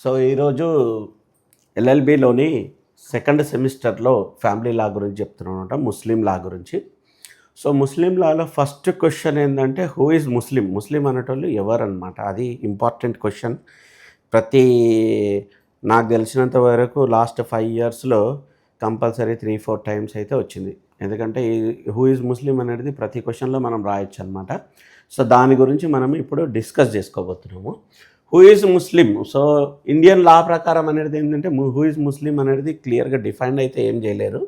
So ఈరోజు ఎల్ఎల్బిలోని second సెమిస్టర్లో family లా గురించి చెప్తున్నాను, ముస్లిం లా గురించి. సో ముస్లిం లాలో ఫస్ట్ క్వశ్చన్ ఏంటంటే హూ ఈజ్ ముస్లిం, ముస్లిం అనేటోళ్ళు ఎవరు అనమాట. అది ఇంపార్టెంట్ క్వశ్చన్. నాకు తెలిసినంత వరకు లాస్ట్ 5 ఇయర్స్లో కంపల్సరీ 3-4 టైమ్స్ అయితే వచ్చింది. ఎందుకంటే ఈ హూ ఈజ్ ముస్లిం అనేది ప్రతి క్వశ్చన్లో మనం రాయొచ్చు అనమాట. సో దాని గురించి మనం ఇప్పుడు డిస్కస్ చేసుకోబోతున్నాము. Who is Muslim. So Indian law ప్రకారం అనేది ఏంటంటే హూ ఈజ్ ముస్లిం అనేది క్లియర్గా డిఫైన్ అయితే ఏం చేయలేరు.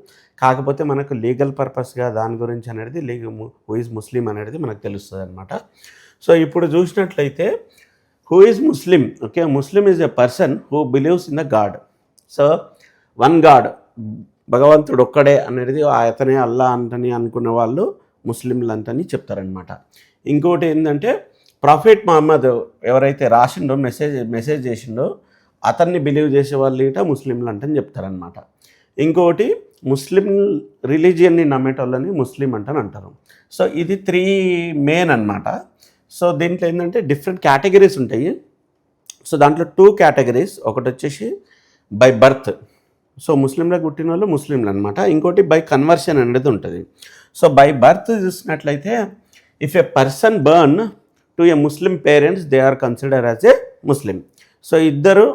కాకపోతే మనకు లీగల్ పర్పస్గా దాని గురించి అనేది హూ ఈజ్ ముస్లిం అనేది మనకు తెలుస్తుంది అనమాట. సో ఇప్పుడు చూసినట్లయితే who is Muslim, okay, Muslim is a person who believes in the God. So one God, భగవంతుడు ఒక్కడే అనేది అతనే అల్లా అంటని అనుకున్న వాళ్ళు ముస్లింలు అంతని చెప్తారనమాట. ఇంకోటి ఏంటంటే ప్రాఫెట్ మహమ్మద్ ఎవరైతే రాసిండో మెసేజ్ చేసిండో అతన్ని బిలీవ్ చేసే వాళ్ళు ఇట ముస్లింలు అంటని చెప్తారనమాట. ఇంకోటి ముస్లిం రిలీజియన్ని నమ్మేటోళ్ళని ముస్లిం అంటని అంటారు. సో ఇది 3 మెయిన్ అనమాట. సో దీంట్లో ఏంటంటే డిఫరెంట్ కేటగిరీస్ ఉంటాయి. సో దాంట్లో 2 కేటగిరీస్. ఒకటి వచ్చేసి బై బర్త్, సో ముస్లింలకు పుట్టిన వాళ్ళు ముస్లింలు అనమాట. ఇంకోటి బై కన్వర్షన్ అనేది ఉంటుంది. సో బై బర్త్ చూసినట్లయితే if a person born to a muslim parents they are consider as a muslim. So ఇద్దరు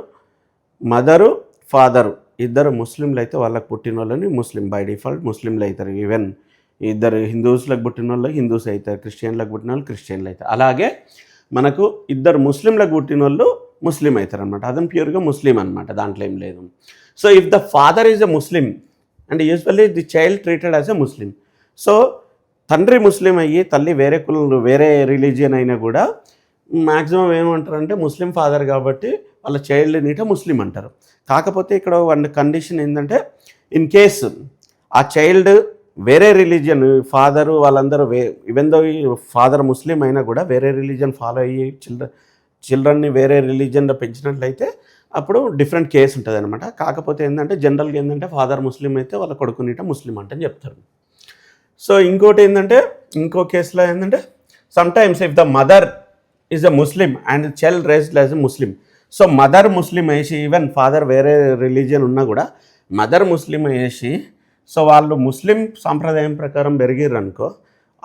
మదరు ఫాదరు ఇద్దరు ముస్లింలు అయితే వాళ్ళకి పుట్టిన వాళ్ళని ముస్లిం బై డిఫాల్ట్ ముస్లింలు అవుతారు. ఈవెన్ ఇద్దరు హిందూస్లకు పుట్టిన వాళ్ళు హిందూస్ అవుతారు, క్రిస్టియన్లకు పుట్టిన వాళ్ళు క్రిస్టియన్లు అవుతారు. అలాగే మనకు ఇద్దరు ముస్లింలకు పుట్టిన వాళ్ళు ముస్లిం అవుతారు అనమాట. అతను ప్యూర్గా ముస్లిం అనమాట, దాంట్లో ఏం లేదు. So if the father is a Muslim and usually the child treated as a Muslim. So తండ్రి ముస్లిం అయ్యి తల్లి వేరే కులం వేరే రిలీజియన్ అయినా కూడా మ్యాక్సిమం ఏమంటారంటే ముస్లిం ఫాదర్ కాబట్టి వాళ్ళ చైల్డ్ నీట ముస్లిం అంటారు. కాకపోతే ఇక్కడ వన్ కండిషన్ ఏంటంటే ఇన్ కేస్ ఆ చైల్డ్ వేరే రిలీజియన్ ఫాదరు వాళ్ళందరూ ఈవెన్ దో ఫాదర్ ముస్లిం అయినా కూడా వేరే రిలీజియన్ ఫాలో అయ్యి చిల్డ్రన్ని వేరే రిలీజియన్లో పెంచినట్లయితే అప్పుడు డిఫరెంట్ కేసు ఉంటుంది అనమాట. కాకపోతే ఏంటంటే జనరల్గా ఏంటంటే ఫాదర్ ముస్లిం అయితే వాళ్ళ కొడుకునిట ముస్లిం అంటే చెప్తారు. సో ఇంకోటి ఏంటంటే ఇంకో కేసులో ఏంటంటే sometimes if the mother is a Muslim and child raised as a Muslim. So mother Muslim వేసి ఈవెన్ ఫాదర్ వేరే రిలీజియన్ ఉన్నా కూడా మదర్ ముస్లిం వేసి సో వాళ్ళు ముస్లిం సాంప్రదాయం ప్రకారం పెరిగిర్రు అనుకో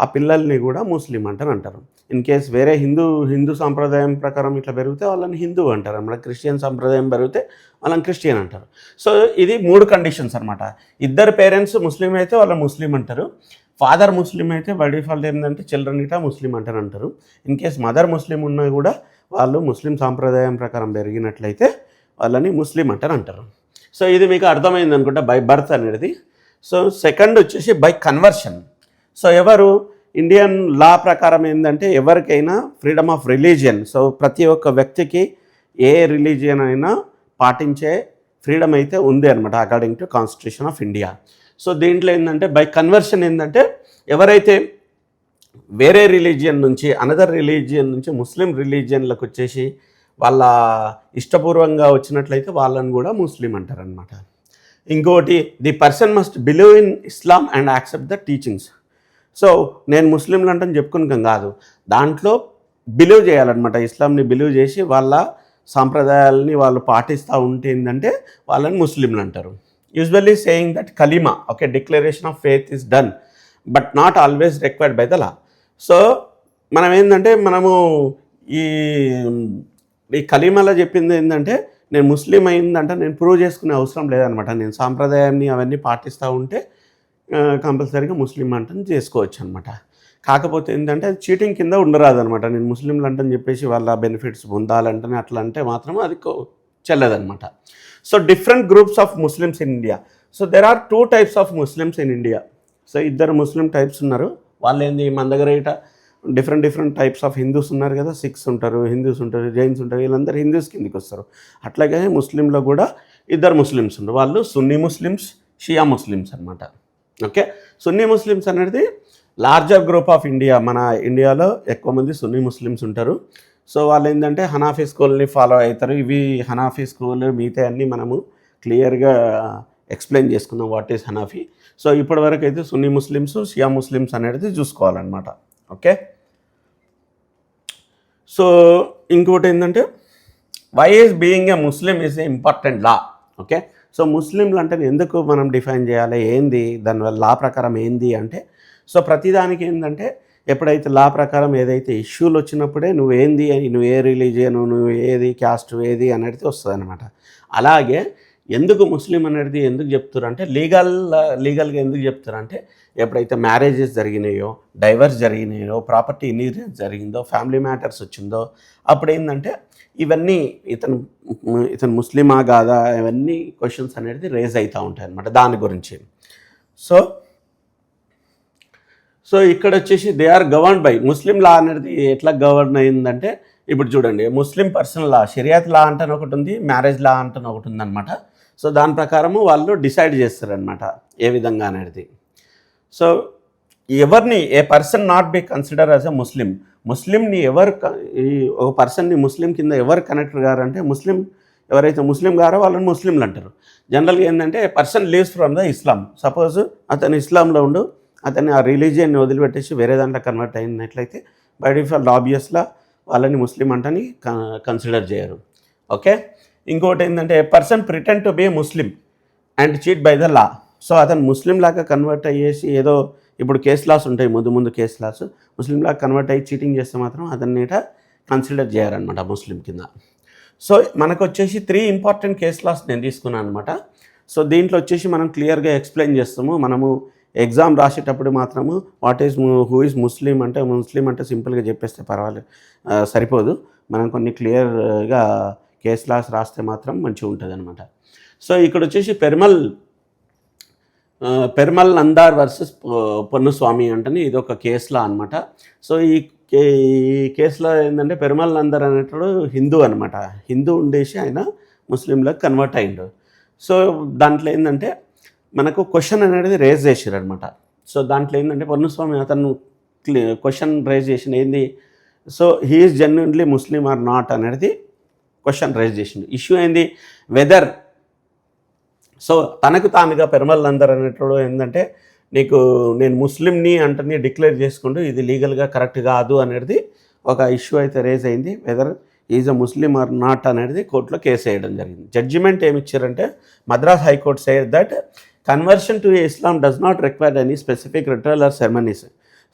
ఆ పిల్లల్ని కూడా ముస్లిం అంటారు. ఇన్ కేస్ వేరే హిందూ సాంప్రదాయం ప్రకారం ఇట్లా పెరిగితే వాళ్ళని హిందూ అంటారు అన్నమాట. క్రిస్టియన్ సాంప్రదాయం పెరిగితే వాళ్ళని క్రిస్టియన్ అంటారు. సో ఇది 3 కండిషన్స్ అనమాట. ఇద్దరు పేరెంట్స్ ముస్లిం అయితే వాళ్ళని ముస్లిం అంటారు. ఫాదర్ ముస్లిం అయితే బై డిఫాల్ట్ ఏంటంటే చిల్డ్రన్ ఇటా ముస్లిం అంటారు. ఇన్ కేస్ మదర్ ముస్లిం ఉన్నా కూడా వాళ్ళు ముస్లిం సాంప్రదాయం ప్రకారం పెరిగినట్లయితే వాళ్ళని ముస్లిం అంటారు. సో ఇది మీకు అర్థమైంది అనుకుంటా బై బర్త్ అనేది. సో సెకండ్ వచ్చేసి బై కన్వర్షన్. సో ఎవరు ఇండియన్ లా ప్రకారం ఏంటంటే ఎవరికైనా ఫ్రీడమ్ ఆఫ్ రిలీజియన్, సో ప్రతి ఒక్క వ్యక్తికి ఏ రిలీజియన్ అయినా పాటించే ఫ్రీడమ్ అయితే ఉంది అనమాట according to constitution of India. So దీంట్లో ఏంటంటే బై కన్వర్షన్ ఏంటంటే ఎవరైతే వేరే రిలీజియన్ నుంచి అనదర్ రిలీజియన్ నుంచి ముస్లిం రిలీజియన్లకు వచ్చేసి వాళ్ళ ఇష్టపూర్వంగా వచ్చినట్లయితే వాళ్ళని కూడా ముస్లిం అంటారనమాట. ఇంకోటి the person must believe in Islam and accept the teachings. So నేను ముస్లింలు అంటే చెప్పుకున్నాం కాదు, దాంట్లో బిలీవ్ చేయాలన్నమాట. ఇస్లాంని బిలీవ్ చేసి వాళ్ళ సాంప్రదాయాలని వాళ్ళు పాటిస్తూ ఉంటే ఏంటంటే వాళ్ళని ముస్లింలు అంటారు. Usually saying that kalima, okay, declaration of faith is done but not always required by the law. So మనం ఏంటంటే మనము ఈ కలీమాలో చెప్పింది ఏంటంటే నేను ముస్లిం అయిందంటే నేను ప్రూవ్ చేసుకునే అవసరం లేదనమాట. నేను సాంప్రదాయాన్ని అవన్నీ పాటిస్తూ ఉంటే కంపల్సరీగా ముస్లిం అంటని చేసుకోవచ్చు అనమాట. కాకపోతే ఏంటంటే అది చీటింగ్ కింద ఉండరాదు అనమాట. నేను ముస్లింలు అంటని చెప్పేసి వాళ్ళ బెనిఫిట్స్ పొందాలంటే అట్లా అంటే మాత్రం అది చెల్లదనమాట. So different groups of Muslims in India. So there are 2 types of Muslims in India. So ఇద్దరు ముస్లిం టైప్స్ ఉన్నారు. వాళ్ళు ఏంది మన దగ్గర ఇట డిఫరెంట్ టైప్స్ ఆఫ్ హిందూస్ ఉన్నారు కదా, సిఖ్స్ ఉంటారు, హిందూస్ ఉంటారు, జైన్స్ ఉంటారు, వీళ్ళందరూ హిందూస్ కిందకి వస్తారు. అట్లాగే ముస్లింలో కూడా ఇద్దరు ముస్లిమ్స్ ఉన్నారు. వాళ్ళు సున్నీ ముస్లిమ్స్, షియా ముస్లిమ్స్ అనమాట. ఓకే, సున్నీ ముస్లిమ్స్ అనేది లార్జర్ గ్రూప్ ఆఫ్ ఇండియా. మన ఇండియాలో ఎక్కువ మంది సున్నీ ముస్లిమ్స్ ఉంటారు. సో వాళ్ళు ఏంటంటే హనాఫీ స్కూల్ని ఫాలో అవుతారు. ఇవి హనాఫీ స్కూల్ మిగతా అన్నీ మనము క్లియర్గా ఎక్స్ప్లెయిన్ చేసుకున్నాం వాట్ ఈస్ హనాఫీ. సో ఇప్పటి వరకు అయితే సున్నీ ముస్లిమ్స్, షియా ముస్లిమ్స్ అనేది చూసుకోవాలన్నమాట. ఓకే, సో ఇంకోటి ఏంటంటే why is being a muslim is a important law. Okay, so ముస్లింలు అంటే ఎందుకు మనం డిఫైన్ చేయాలి, ఏంది దానివల్ల లా ప్రకారం ఏంది అంటే, సో ప్రతిదానికి ఏంటంటే ఎప్పుడైతే లా ప్రకారం ఏదైతే ఇష్యూలు వచ్చినప్పుడే నువ్వేంది అని, నువ్వు ఏ రిలీజియన్, నువ్వు ఏది క్యాస్ట్ ఏది అనేది వస్తుంది అనమాట. అలాగే ఎందుకు ముస్లిం అనేది ఎందుకు చెప్తారు అంటే లీగల్గా ఎందుకు చెప్తారు అంటే, ఎప్పుడైతే మ్యారేజెస్ జరిగినాయో, డైవర్స్ జరిగినాయో, ప్రాపర్టీ ఇన్హెరిటెన్స్ జరిగిందో, ఫ్యామిలీ మ్యాటర్స్ వచ్చిందో, అప్పుడు ఏంటంటే ఇవన్నీ ఇతను ముస్లిమా కాదా ఇవన్నీ క్వశ్చన్స్ అనేది రేజ్ అవుతూ ఉంటాయి అన్నమాట దాని గురించి. సో ఇక్కడ వచ్చేసి దే ఆర్ గవర్న్ బై ముస్లిం లా అనేది ఎట్లా గవర్న్ అయిందంటే, ఇప్పుడు చూడండి ముస్లిం పర్సనల్ లా, షరియత్ లా అంటే ఒకటి ఉంది, మ్యారేజ్ లా అంటే ఒకటి ఉందన్నమాట. సో దాని ప్రకారము వాళ్ళు డిసైడ్ చేస్తారనమాట ఏ విధంగా అనేది. సో ఎవరిని a person not be consider as a ముస్లింని ఎవరు ఒక పర్సన్ని ముస్లిం కింద ఎవరు కనెక్ట్ గారంటే, ఎవరైతే ముస్లిం గారో వాళ్ళని ముస్లింలు అంటారు. జనరల్గా ఏంటంటే person leaves from the Islam, suppose అతను ఇస్లాంలో ఉండు, అతన్ని ఆ రిలీజియన్ని వదిలిపెట్టేసి వేరే దాంట్లో కన్వర్ట్ అయినట్లయితే బై డిఫాల్ట్ ఆబ్వియస్గా వాళ్ళని ముస్లిం అంటని కన్సిడర్ చేయరు. ఓకే, ఇంకోటి ఏంటంటే person pretend to be Muslim and cheat by the law. So అతను ముస్లిం లాగా కన్వర్ట్ అయ్యేసి ఏదో ఇప్పుడు కేస్ లాస్ ఉంటాయి, ముందు కేస్ లాస్, ముస్లిం లాగా కన్వర్ట్ అయ్యి చీటింగ్ చేస్తే మాత్రం అతన్ని కన్సిడర్ చేయారనమాట ముస్లిం కింద. సో మనకు వచ్చేసి 3 ఇంపార్టెంట్ కేస్ లాస్ నేను తీసుకున్నాను అనమాట. సో దీంట్లో వచ్చేసి మనం క్లియర్గా ఎక్స్ప్లెయిన్ చేస్తాము. మనము ఎగ్జామ్ రాసేటప్పుడు మాత్రము హూ ఈజ్ ముస్లిం అంటే సింపుల్గా చెప్పేస్తే పర్వాలేదు, సరిపోదు. మనం కొన్ని క్లియర్గా కేస్ లాస్ రాస్తే మాత్రం మంచిగా ఉంటుంది అనమాట. సో ఇక్కడ వచ్చేసి పెరుమల్ నందార్ వర్సెస్ పొన్నుస్వామి అంటే ఇది ఒక కేసులా అనమాట. సో ఈ కేసులో ఏంటంటే పెరుమల్ నందర్ అనేటప్పుడు హిందూ అనమాట. హిందూ ఉండేసి ఆయన ముస్లింలకు కన్వర్ట్ అయ్యిండు. సో దాంట్లో ఏంటంటే మనకు క్వశ్చన్ అనేది రేజ్ చేసారు అనమాట. సో దాంట్లో ఏంటంటే పొన్నుస్వామి అతను క్వశ్చన్ రేజ్ చేసిన ఏంది, so he is genuinely Muslim or not అనేది క్వశ్చన్ రేజ్ చేసిండు. ఇష్యూ ఏంది, వెదర్. సో తనకు తానుగా పెరుమల్ నందర్ అనేటప్పుడు ఏంటంటే నేను ముస్లింని అంటే డిక్లేర్ చేసుకుంటూ ఇది లీగల్గా కరెక్ట్ కాదు అనేది ఒక ఇష్యూ అయితే రేజ్ అయింది. Whether is a muslim or not అనేది కోర్టులో కేసు వేయడం జరిగింది. జడ్జిమెంట్ ఏమి ఇచ్చారంటే, Madras high court said that conversion to Islam does not require any specific ritual or ceremonies.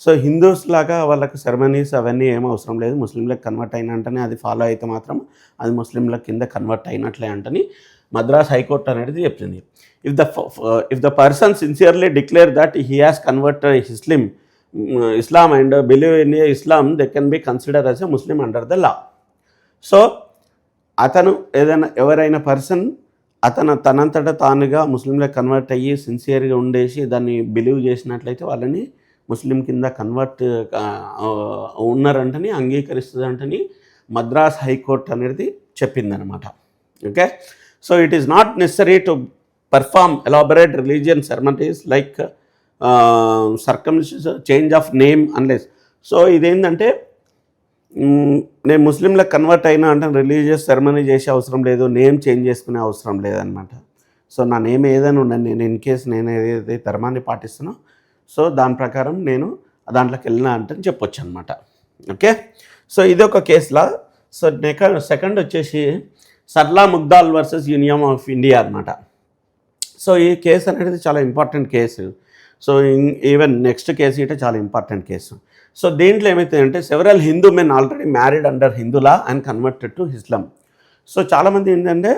So Hindus లాగా వాళ్ళకి సెరమనీస్ అవన్నీ ఏమీ అవసరం లేదు. ముస్లింలకు కన్వర్ట్ అయినంటనే అది ఫాలో అయితే మాత్రం అది ముస్లింల కింద కన్వర్ట్ అయినట్లే అంటని మద్రాస్ హైకోర్టు అనేది చెప్తుంది. If the person sincerely declare that he has converted Islam and believe in Islam they can be consider as a Muslim under the law. So ఎవరైనా పర్సన్ తనంతటా తానుగా ముస్లింలకు కన్వర్ట్ అయ్యి సిన్సియర్గా ఉండేసి దాన్ని బిలీవ్ చేసినట్లయితే వాళ్ళని ముస్లిం కింద కన్వర్ట్ ఉన్నారంటని అంగీకరిస్తుందంటని మద్రాస్ హైకోర్టు అనేది చెప్పిందనమాట. Okay, so it is not necessary to perform elaborate religion ceremonies like circumcision, change of name unless. So ఇదేంటంటే నేను ముస్లింలకు కన్వర్ట్ అయినా అంటే రిలీజియస్ సెరమనీ చేసే అవసరం లేదు, నేమ్ చేంజ్ చేసుకునే అవసరం లేదనమాట. సో నా నేమ్ ఏదైనా ఉండండి, నేను ఇన్ కేసు నేను ఏదైతే ధర్మాన్ని పాటిస్తున్నా సో దాని ప్రకారం నేను దాంట్లోకి వెళ్ళినా అంటే చెప్పొచ్చు అనమాట. ఓకే, సో ఇది ఒక కేసులా. సో సెకండ్ వచ్చేసి సర్లా ముగ్దాల్ వర్సెస్ యూనియన్ ఆఫ్ ఇండియా అనమాట. సో ఈ కేసు అనేది చాలా important case. So even next case ఇటే చాలా ఇంపార్టెంట్ కేసు. సో దీంట్లో ఏమైతుందంటే several Hindu men already married under Hindu law and converted to Islam. So చాలామంది ఏంటంటే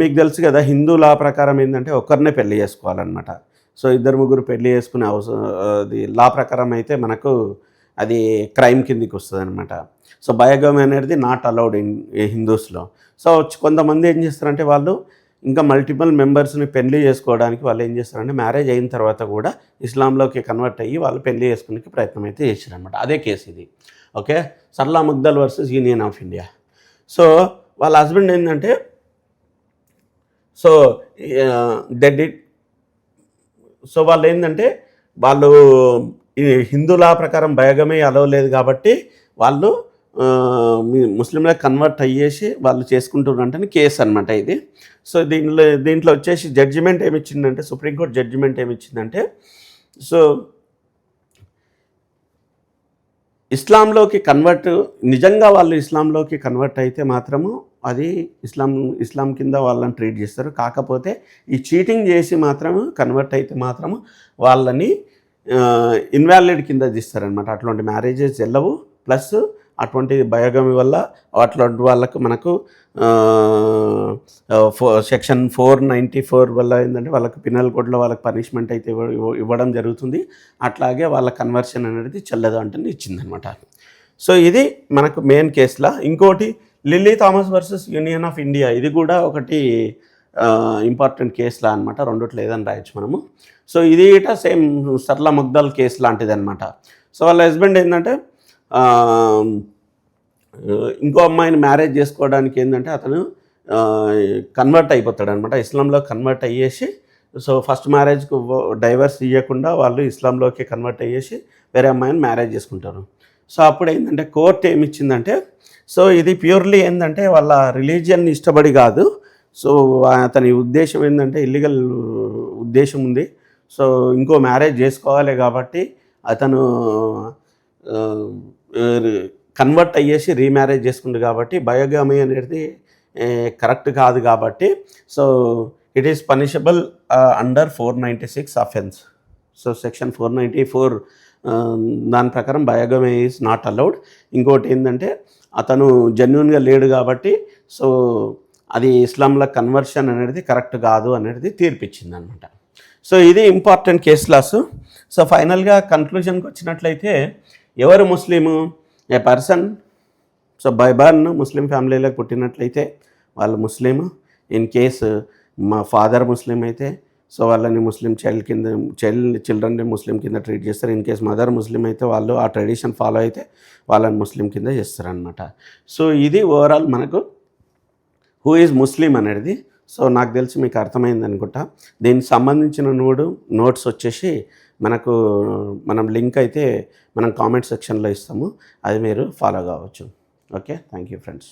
మీకు తెలుసు కదా, హిందూ లా ప్రకారం ఏంటంటే ఒక్కరినే పెళ్లి చేసుకోవాలన్నమాట. సో 2-3 పెళ్లి చేసుకునే అవసరం, అది లా ప్రకారం అయితే మనకు అది క్రైమ్ కిందికి వస్తుంది అనమాట. సో బయోగమి అనేది నాట్ అలౌడ్ ఇన్ హిందూస్లో. సో కొంతమంది ఏం చేస్తారంటే వాళ్ళు ఇంకా మల్టిపుల్ మెంబర్స్ని పెళ్లి చేసుకోవడానికి వాళ్ళు ఏం చేస్తారంటే మ్యారేజ్ అయిన తర్వాత కూడా ఇస్లాంలోకి కన్వర్ట్ అయ్యి వాళ్ళు పెళ్లి చేసుకునే ప్రయత్నం అయితే చేశారనమాట. అదే కేసు ఇది. Okay, Sarla Mudgal versus union of India. So వాళ్ళ హస్బెండ్ ఏంటంటే సో వాళ్ళు ఏంటంటే వాళ్ళు హిందూ లా ప్రకారం బయోగమి అలవ్ లేదు కాబట్టి వాళ్ళు ముస్లింలకు కన్వర్ట్ అయ్యేసి వాళ్ళు చేసుకుంటున్నారంటే కేసు అనమాట ఇది. సో దీంట్లో వచ్చేసి జడ్జిమెంట్ ఏమిచ్చిందంటే, సుప్రీంకోర్టు జడ్జిమెంట్ ఏమిచ్చిందంటే, సో ఇస్లాంలోకి నిజంగా వాళ్ళు ఇస్లాంలోకి కన్వర్ట్ అయితే మాత్రము అది ఇస్లాం కింద వాళ్ళని ట్రీట్ చేస్తారు. కాకపోతే ఈ చీటింగ్ చేసి మాత్రము కన్వర్ట్ అయితే మాత్రము వాళ్ళని ఇన్వాలిడ్ కింద తీస్తారనమాట. అటువంటి మ్యారేజెస్ వెళ్ళవు. ప్లస్ అటువంటి బయోగమి వల్ల అట్లాంటి వాళ్ళకు మనకు సెక్షన్ 494 వల్ల ఏంటంటే వాళ్ళకి పినల్ కోడ్లో వాళ్ళకి పనిష్మెంట్ అయితే ఇవ్వడం జరుగుతుంది. అట్లాగే వాళ్ళ కన్వర్షన్ అనేది చెల్లదు అంటే ఇచ్చిందనమాట. సో ఇది మనకు మెయిన్ కేసులా. ఇంకోటి lily Thomas versus union of India, ఇది కూడా ఒకటి ఇంపార్టెంట్ కేసులా అనమాట. రెండిట్లో ఏదని రాయొచ్చు మనము. సో ఇది ఇట సేమ్ సర్లా మగ్దాల్ కేసు లాంటిది అనమాట. సో వాళ్ళ హస్బెండ్ ఏంటంటే ఇంకో అమ్మాయిని మ్యారేజ్ చేసుకోవడానికి ఏంటంటే అతను కన్వర్ట్ అయిపోతాడు అనమాట. ఇస్లాంలో కన్వర్ట్ అయ్యేసి, సో ఫస్ట్ మ్యారేజ్కు డైవర్స్ ఇవ్వకుండా వాళ్ళు ఇస్లాంలోకి కన్వర్ట్ అయ్యేసి వేరే అమ్మాయిని మ్యారేజ్ చేసుకుంటారు. సో అప్పుడు ఏంటంటే కోర్టు ఏమిచ్చిందంటే, సో ఇది ప్యూర్లీ ఏంటంటే వాళ్ళ రిలీజియన్ని ఇష్టపడి కాదు. సో అతని ఉద్దేశం ఏంటంటే ఇల్లీగల్ ఉద్దేశం ఉంది. సో ఇంకో మ్యారేజ్ చేసుకోవాలి కాబట్టి అతను కన్వర్ట్ అయ్యేసి రీమ్యారేజ్ చేసుకుంది కాబట్టి బయోగామి అనేది కరెక్ట్ కాదు కాబట్టి, so it is punishable under 496 offence. So section 494 దాని ప్రకారం బయోగామి ఈజ్ నాట్ అలౌడ్. ఇంకోటి ఏంటంటే అతను జెన్యున్గా లేడు కాబట్టి సో అది ఇస్లాంలో కన్వర్షన్ అనేది కరెక్ట్ కాదు అనేది తీర్పిచ్చింది అనమాట. సో ఇది ఇంపార్టెంట్ కేస్ లాస్. సో ఫైనల్గా కన్క్లూజన్కి వచ్చినట్లయితే ఎవరు Muslim, a person so by born Muslim ఫ్యామిలీలోకి పుట్టినట్లయితే వాళ్ళు ముస్లిము. ఇన్ కేసు మా ఫాదర్ ముస్లిం అయితే సో వాళ్ళని ముస్లిం చిల్డ్రన్ని ముస్లిం కింద ట్రీట్ చేస్తారు. ఇన్ కేస్ మదర్ ముస్లిం అయితే వాళ్ళు ఆ ట్రెడిషన్ ఫాలో అయితే వాళ్ళని ముస్లిం కింద చేస్తారనమాట. సో ఇది ఓవరాల్ మనకు హూ ఈజ్ ముస్లిం అనేది. సో నాకు తెలిసి మీకు అర్థమైంది అనుకుంటా. దీనికి సంబంధించిన నోట్స్ వచ్చేసి మనం లింక్ అయితే మనం కామెంట్ సెక్షన్లో ఇస్తాము, అది మీరు ఫాలో కావచ్చు. Okay, thank you friends.